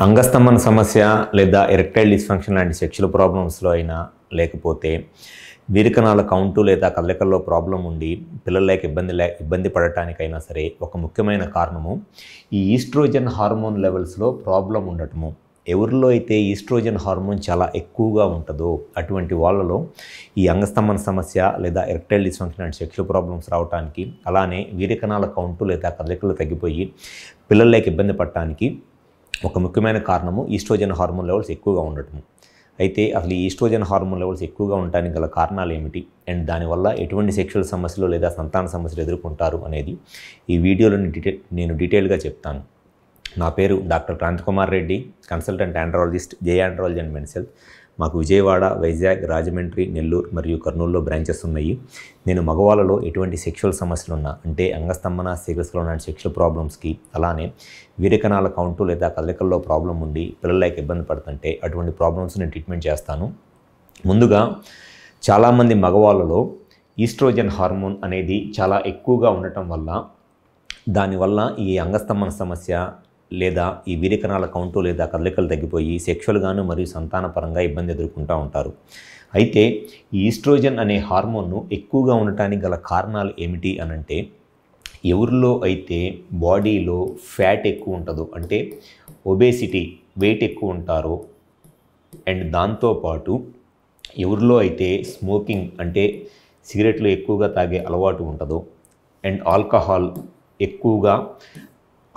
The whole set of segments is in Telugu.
అంగస్తంభన సమస్య లేదా ఎరెక్టైల్ డిస్ఫంక్షన్ లాంటి సెక్షువల్ ప్రాబ్లమ్స్లో అయినా లేకపోతే వీరికణాల కౌంటు లేదా కదలికల్లో ప్రాబ్లం ఉండి పిల్లలకి ఇబ్బంది పడటానికైనా సరే ఒక ముఖ్యమైన కారణము ఈ ఈస్ట్రోజన్ హార్మోన్ లెవెల్స్లో ప్రాబ్లం ఉండటము. ఎవరిలో అయితే ఈస్ట్రోజన్ హార్మోన్ చాలా ఎక్కువగా ఉంటుందో అటువంటి వాళ్ళలో ఈ అంగస్తంభన సమస్య లేదా ఎరెక్టైల్ డిస్ఫంక్షన్ లాంటి సెక్షువల్ ప్రాబ్లమ్స్ రావడానికి, అలానే వీరికణాల కౌంటు లేదా కదలికలు తగ్గిపోయి పిల్లలకి ఇబ్బంది పడటానికి ఒక ముఖ్యమైన కారణము ఈస్ట్రోజన్ హార్మోన్ లెవెల్స్ ఎక్కువగా ఉండటం. అయితే అసలు ఈ ఈస్ట్రోజన్ హార్మోన్ లెవెల్స్ ఎక్కువగా ఉండడానికి గల కారణాలు ఏమిటి అండ్ దానివల్ల ఎటువంటి సెక్షువల్ సమస్యలు లేదా సంతాన సమస్యలు ఎదుర్కొంటారు అనేది ఈ వీడియోలో నేను డీటెయిల్గా చెప్తాను. నా పేరు doctor Kranti Kumar Reddy, consultant andrologist, J andrology and men's health. మాకు విజయవాడ, వైజాగ్, రాజమండ్రి, నెల్లూరు మరియు కర్నూలులో బ్రాంచెస్ ఉన్నాయి. నేను మగవాళ్ళలో ఎటువంటి సెక్షువల్ సమస్యలు ఉన్నా అంటే అంగస్తంభన సిగస్లో ఉన్న సెక్షువల్ ప్రాబ్లమ్స్కి, అలానే వీరికణాల కౌంటు లేదా కదలికల్లో ప్రాబ్లం ఉండి పిల్లలకి ఇబ్బంది పడుతుంటే అటువంటి ప్రాబ్లమ్స్ నేను ట్రీట్మెంట్ చేస్తాను. ముందుగా చాలామంది మగవాళ్ళలో ఈస్ట్రోజన్ హార్మోన్ అనేది చాలా ఎక్కువగా ఉండటం వల్ల దానివల్ల ఈ అంగస్తంభన సమస్య లేదా ఈ వీరికణాల కౌంటు లేదా కదలికలు తగ్గిపోయి సెక్షువల్గాను మరియు సంతానపరంగా ఇబ్బంది ఎదుర్కొంటూ ఉంటారు. అయితే ఈ ఈస్ట్రోజన్ అనే హార్మోన్ను ఎక్కువగా ఉండటానికి గల కారణాలు ఏమిటి అనంటే, ఎవరిలో అయితే బాడీలో ఫ్యాట్ ఎక్కువ ఉంటుందో అంటే ఒబేసిటీ, వెయిట్ ఎక్కువ ఉంటారో అండ్ దాంతోపాటు ఎవరిలో అయితే స్మోకింగ్ అంటే సిగరెట్లు ఎక్కువగా తాగే అలవాటు ఉంటుందో అండ్ ఎక్కువగా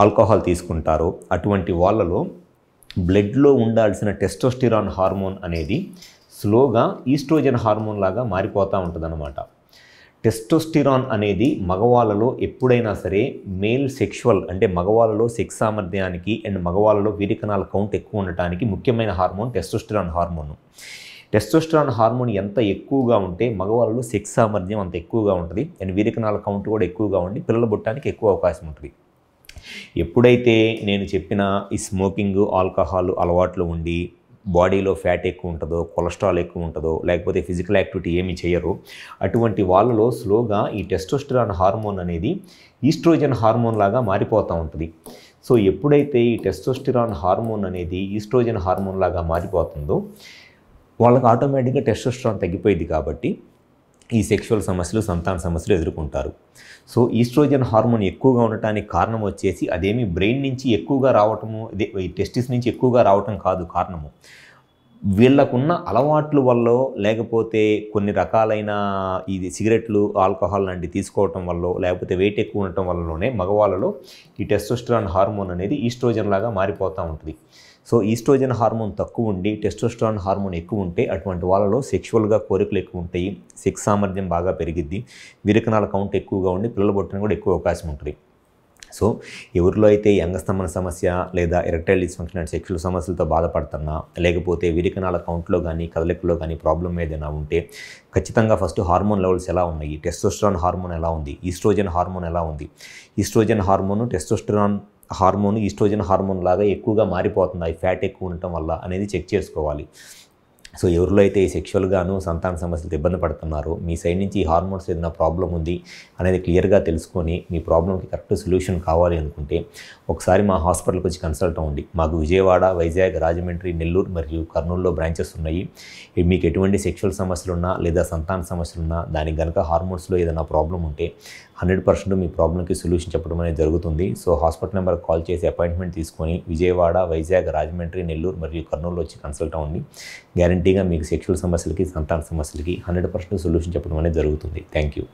ఆల్కహాల్ తీసుకుంటారో అటువంటి వాళ్ళలో బ్లడ్లో ఉండాల్సిన టెస్టోస్టిరాన్ హార్మోన్ అనేది స్లోగా ఈస్ట్రోజన్ హార్మోన్ లాగా మారిపోతూ ఉంటుందన్నమాట. టెస్టోస్టిరాన్ అనేది మగవాళ్ళలో ఎప్పుడైనా సరే మేల్ సెక్షువల్ అంటే మగవాళ్ళలో సెక్స్ సామర్థ్యానికి అండ్ మగవాళ్ళలో వీరికణాల కౌంట్ ఎక్కువ ఉండటానికి ముఖ్యమైన hormone testosterone hormone. Testosterone hormone ఎంత ఎక్కువగా ఉంటే మగవాళ్ళలో సెక్స్ సామర్థ్యం అంత ఎక్కువగా ఉంటుంది అండ్ వీరికణాల కౌంట్ కూడా ఎక్కువగా ఉండి పిల్లలు పుట్టడానికి ఎక్కువ అవకాశం ఉంటుంది. ఎప్పుడైతే నేను చెప్పిన ఈ స్మోకింగ్, ఆల్కహాల్ అలవాట్లు ఉండి బాడీలో ఫ్యాట్ ఎక్కువ ఉంటుందో, కొలెస్ట్రాల్ ఎక్కువ ఉంటుందో, లేకపోతే ఫిజికల్ యాక్టివిటీ ఏమి చేయరో అటువంటి వాళ్ళలో స్లోగా ఈ టెస్టోస్టిరాన్ హార్మోన్ అనేది ఈస్ట్రోజన్ హార్మోన్ లాగా మారిపోతూ ఉంటుంది. సో ఎప్పుడైతే ఈ టెస్టోస్టిరాన్ హార్మోన్ అనేది ఈస్ట్రోజన్ హార్మోన్ లాగా మారిపోతుందో వాళ్ళకి ఆటోమేటిక్గా టెస్టోస్టెరాన్ తగ్గిపోయింది కాబట్టి ఈ సెక్షువల్ సమస్యలు, సంతాన సమస్యలు ఎదుర్కొంటారు. సో ఈస్ట్రోజన్ హార్మోన్ ఎక్కువగా ఉండటానికి కారణం వచ్చేసి అదేమి బ్రెయిన్ నుంచి ఎక్కువగా రావటము, ఈ టెస్టిస్ నుంచి ఎక్కువగా రావటం కాదు కారణము. వీళ్ళకున్న అలవాట్ల వల్ల లేకపోతే కొన్ని రకాలైన ఇది సిగరెట్లు, ఆల్కహాల్ లాంటివి తీసుకోవటం వల్ల లేకపోతే వెయిట్ ఎక్కువ ఉండటం వల్లనే మగవాళ్ళలో ఈ టెస్టోస్టెరాన్ హార్మోన్ అనేది ఈస్ట్రోజన్ లాగా మారిపోతూ ఉంటుంది. సో ఈస్ట్రోజన్ హార్మోన్ తక్కువ ఉండి టెస్టోస్టెరాన్ హార్మోన్ ఎక్కువ ఉంటే అటువంటి వాళ్ళలో సెక్షువల్గా కోరికలు ఎక్కువ ఉంటాయి, సెక్స్ సామర్థ్యం బాగా పెరిగిద్ది, వీరికణాల కౌంట్ ఎక్కువగా ఉండి పిల్లలు పుట్టడానికి కూడా ఎక్కువ అవకాశం ఉంటుంది. సో ఎవరిలో అయితే ఈ అంగస్తంభన సమస్య లేదా ఎరెక్టైల్ డిస్ఫంక్షన్ అండ్ సెక్షువల్ సమస్యలతో బాధపడుతున్నా లేకపోతే వీరికణాల కౌంట్లో కానీ కదలికల్లో కానీ ప్రాబ్లం ఏదైనా ఉంటే ఖచ్చితంగా ఫస్ట్ హార్మోన్ లెవెల్స్ ఎలా ఉన్నాయి, టెస్టోస్టెరాన్ హార్మోన్ ఎలా ఉంది, ఈస్ట్రోజన్ హార్మోన్ ఎలా ఉంది, estrogen hormone testosterone hormone estrogen hormone లాగా ఎక్కువగా మారిపోతుంది ఈ ఫ్యాట్ ఎక్కువ ఉండటం వల్ల అనేది చెక్ చేసుకోవాలి. సో ఎవరిలో అయితే ఈ సెక్షువల్గాను సంతాన సమస్యలతో ఇబ్బంది పడుతున్నారో మీ సైడ్ నుంచి ఈ హార్మోన్స్ ఏదైనా ప్రాబ్లం ఉంది అనేది క్లియర్గా తెలుసుకొని మీ ప్రాబ్లంకి కరెక్ట్ సొల్యూషన్ కావాలి అనుకుంటే ఒకసారి మా హాస్పిటల్కి వచ్చి కన్సల్ట్ అవ్వండి. మాకు విజయవాడ, వైజాగ్, రాజమండ్రి, నెల్లూరు మరియు కర్నూలులో బ్రాంచెస్ ఉన్నాయి. మీకు ఎటువంటి సెక్షువల్ సమస్యలు ఉన్నా లేదా సంతాన సమస్యలు ఉన్నా దానికి కనుక హార్మోన్స్లో ఏదైనా ప్రాబ్లం ఉంటే 100% మీ ప్రాబ్లంకి సొల్యూషన్ చెప్పడం అనేది జరుగుతుంది. సో హాస్పిటల్ నెంబర్కి కాల్ చేసి అపాయింట్మెంట్ తీసుకొని విజయవాడ, వైజాగ్, రాజమండ్రి, నెల్లూరు మరియు కర్నూలులో వచ్చి కన్సల్ట్ అవ్వండి. గ్యారంటీగా మీకు సెక్షువల్ సమస్యలకి, సంతాన సమస్యలకి 100% సొల్యూషన్ చెప్పడం అనేది జరుగుతుంది. Thank you.